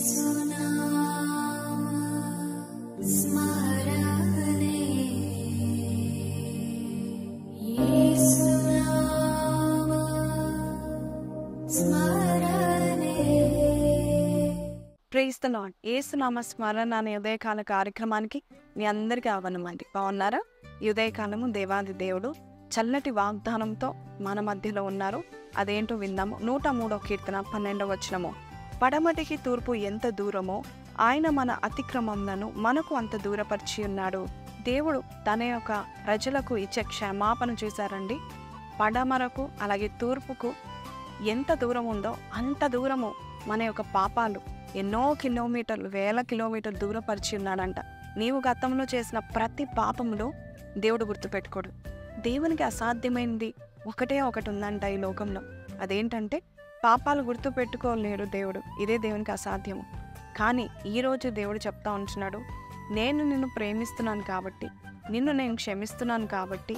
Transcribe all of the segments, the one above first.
Praise the lord. యేసునామ స్మరణ అనే ఉదయకాల కార్యక్రమానికి మీ అందరికీ ఆహ్వానమండి. బాగున్నారా? ఈ ఉదయకాలము దేవాది దేవుడు చల్లటి వాగ్దానంతో మన మధ్యలో ఉన్నారు. అదేంటో విందాము. 103వ కీర్తన 12వ వచనము. పడమటికి తూర్పు ఎంత దూరమో ఆయన మన అతిక్రమములను మనకు అంత దూరపరిచి ఉన్నాడు. దేవుడు తన యొక్క ప్రజలకు ఇచ్చే క్షమాపణ చూశారండి. పడమరకు అలాగే తూర్పుకు ఎంత దూరం ఉందో అంత దూరము మన యొక్క పాపాలు ఎన్నో కిలోమీటర్లు, వేల కిలోమీటర్లు దూరపరిచి ఉన్నాడంట. నీవు గతంలో చేసిన ప్రతి పాపములో దేవుడు గుర్తుపెట్టుకోడు. దేవునికి అసాధ్యమైనది ఒకటే ఒకటి ఉందంట ఈ లోకంలో. అదేంటంటే పాపాలు గుర్తుపెట్టుకోలేడు దేవుడు. ఇదే దేవునికి అసాధ్యము. కానీ ఈరోజు దేవుడు చెప్తా ఉంటున్నాడు, నేను నిన్ను ప్రేమిస్తున్నాను కాబట్టి, నిన్ను నేను క్షమిస్తున్నాను కాబట్టి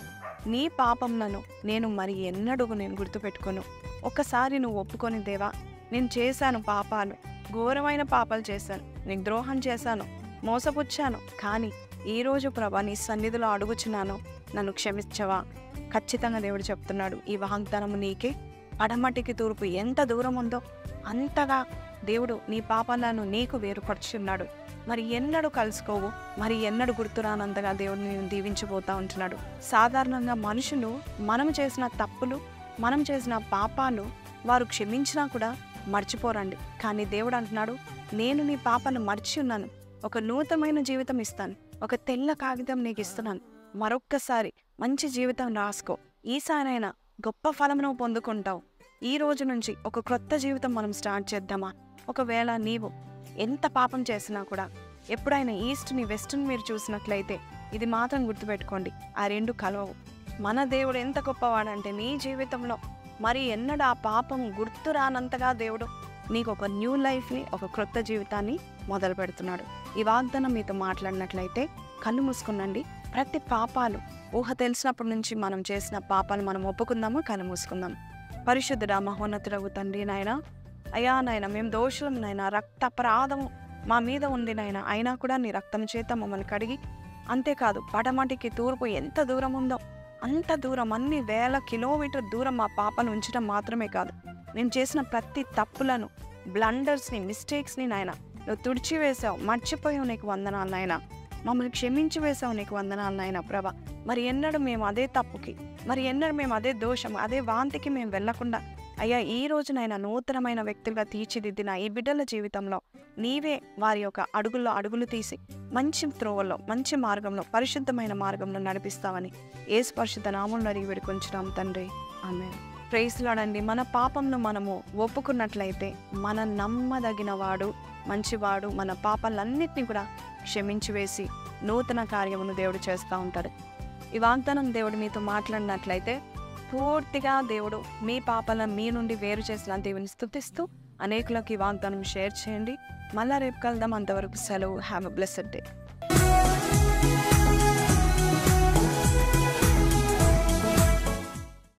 నీ పాపములను నేను మరి ఎన్నడూ నేను గుర్తుపెట్టుకోను. ఒక్కసారి నువ్వు ఒప్పుకొని, దేవా నేను చేశాను పాపాలు, ఘోరమైన పాపాలు చేశాను, నీకు ద్రోహం చేశాను, మోసపుచ్చాను, కానీ ఈరోజు ప్రభా నీ సన్నిధిలో అడుగుచున్నాను, నన్ను క్షమించవా? ఖచ్చితంగా దేవుడు చెప్తున్నాడు, ఈ వాగ్దానము నీకే. పడమటికి తూర్పు ఎంత దూరం ఉందో అంతగా దేవుడు నీ పాపాలను నీకు వేరుపరుచున్నాడు. మరి ఎన్నడూ కలుసుకోవు, మరి ఎన్నడూ గుర్తురానంతగా దేవుడు నేను దీవించబోతా ఉంటున్నాడు. సాధారణంగా మనుషులు మనం చేసిన తప్పులు, మనం చేసిన పాపాలు వారు క్షమించినా కూడా మర్చిపోరండి. కానీ దేవుడు అంటున్నాడు, నేను నీ పాపను మర్చి ఉన్నాను, ఒక నూతనమైన జీవితం ఇస్తాను, ఒక తెల్ల కాగితం నీకు ఇస్తున్నాను, మరొక్కసారి మంచి జీవితం రాసుకో, ఈసారైనా గొప్ప ఫలమును పొందుకుంటావు. ఈ రోజు నుంచి ఒక క్రొత్త జీవితం మనం స్టార్ట్ చేద్దామా? ఒకవేళ నీవు ఎంత పాపం చేసినా కూడా, ఎప్పుడైనా ఈస్ట్ని వెస్ట్ని మీరు చూసినట్లయితే ఇది మాత్రం గుర్తుపెట్టుకోండి, ఆ రెండు కలవవు. మన దేవుడు ఎంత గొప్పవాడంటే నీ జీవితంలో మరి ఎన్నడూ ఆ పాపం గుర్తు రానంతగా దేవుడు నీకు ఒక న్యూ లైఫ్ని, ఒక క్రొత్త జీవితాన్ని మొదలు పెడుతున్నాడు. ఈ వాగ్దానం మీతో మాట్లాడినట్లయితే కళ్ళు మూసుకునండి. ప్రతి పాపాలు ఊహ తెలిసినప్పటి నుంచి మనం చేసిన పాపాలు మనం ఒప్పుకుందాము. కళ్ళు మూసుకుందాం. పరిశుద్ధుడా, మహోన్నతుడగు తండ్రి, నాయన అయ్యా నాయన మేము దోషులం నాయన, రక్త అపరాధము మా మీద ఉంది నాయన, అయినా కూడా నీ రక్తం చేత మమ్మల్ని కడిగి, అంతేకాదు పడమటికి తూర్పు ఎంత దూరం ఉందో అంత దూరం, అన్ని వేల కిలోమీటర్ దూరం మా పాపను ఉంచడం మాత్రమే కాదు, నేను చేసిన ప్రతి తప్పులను, బ్లండర్స్ని, మిస్టేక్స్ని నాయన నువ్వు తుడిచివేసావు, మర్చిపోయావు. నీకు వందనాలు నాయన. మమ్మల్ని క్షమించి వేసావు, నీకు వందనాలు నాయన ప్రభా. మరి ఎన్నడూ మేము అదే తప్పుకి, మరి ఎన్నడూ మేము అదే దోషం, అదే వాంతికి మేము వెళ్లకుండా అయ్యా ఈ రోజునైనా నూతనమైన వ్యక్తులుగా తీర్చిదిద్దిన ఈ బిడ్డల జీవితంలో నీవే వారి యొక్క అడుగుల్లో అడుగులు తీసి మంచి త్రోవల్లో, మంచి మార్గంలో, పరిశుద్ధమైన మార్గంలో నడిపిస్తామని యేసు పరిశుద్ధ నామములో అడిగి వేడుకొంచున్నాం తండ్రి. ఆమేన్. ప్రైజ్ లార్డ్ అండి. మన పాపంను మనము ఒప్పుకున్నట్లయితే మన నమ్మదగిన వాడు, మంచివాడు, మన పాపాలన్నింటినీ కూడా క్షమించి వేసి నూతన కార్యమును దేవుడు చేస్తూ ఉంటాడు. ఈ వాగ్దానం దేవుడు మీతో మాట్లాడినట్లయితే పూర్తిగా దేవుడు మీ పాపాలను మీ నుండి వేరు చేసిన దేవుని స్తుతిస్తూ అనేకులకు ఈ వాగ్దానం షేర్ చేయండి. మళ్ళా రేపు కలుద్దాం. అంతవరకు సెలవు. Have a blessed day.